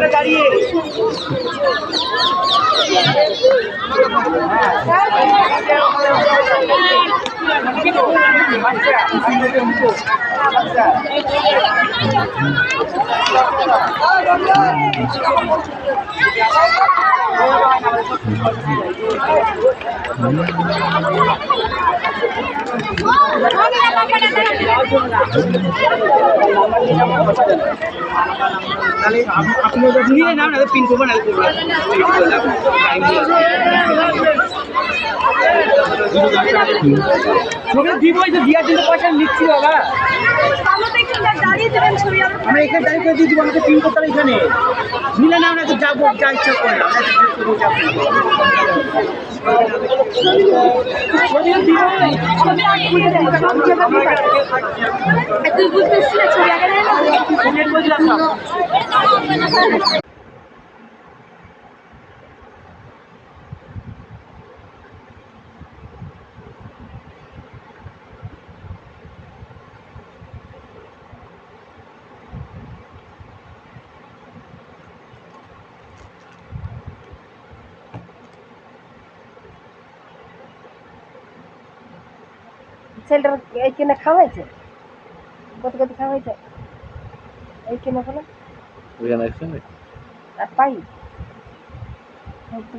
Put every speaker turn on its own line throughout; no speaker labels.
দাঁড়িয়ে আপনি নিয়ে নাম না পিন করবো না দিব দিয়ার জন্য পয়সা নিচ্ছি বাবা আমরা এখানে দাঁড়িয়ে করে দিয়ে দিব আমাকে পিন করতে হবে এখানে নিলে নাম না তো যাবো যা ইচ্ছা করলাম তুই বুঝতেছিস ছবি আগে ছেলেটার এই কিনে খাওয়াইছে কত কত খাওয়াইছে এই কিনে বলে আর পাই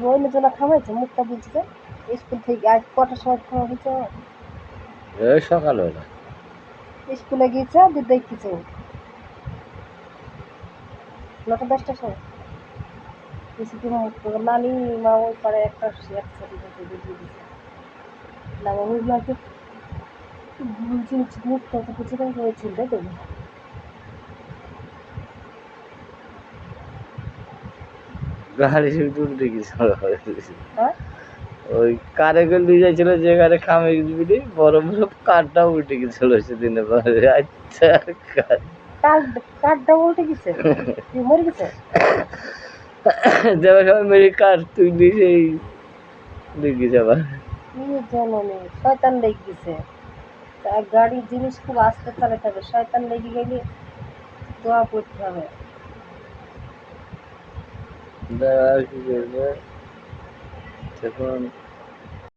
ওই জন্য খাওয়াইছে মুখটা বুঝছে স্কুল থেকে আজ কটার সময় খাওয়া হয়েছে
সকালবেলা
স্কুলে গিয়েছে দেখতেছে 9টা 10টার সময় নানি মা ওই পাড়ে একটা সার্টিফিকেট দিয়ে দিচ্ছে না বুঝলাম মুখটা তো কিছু হয়েছিল দেখবি
গাড়ি উল্টে গেছে ওই কারে করে নিয়ে যাচ্ছিল যেখানে খামে গেছিলি বড় বড় কারটা উল্টে গেছিল সেদিনে আচ্ছা
কারটা উল্টে গেছে মরে গেছে
যাবার সময় মেরে কার তুই নিজেই দেখি যাবার
জানি শয়তান লেগে গেছে গাড়ির জিনিস খুব আস্তে চালাতে হবে শয়তান লেগে গেলে দোয়া পড়তে হবে
কি করবে তখন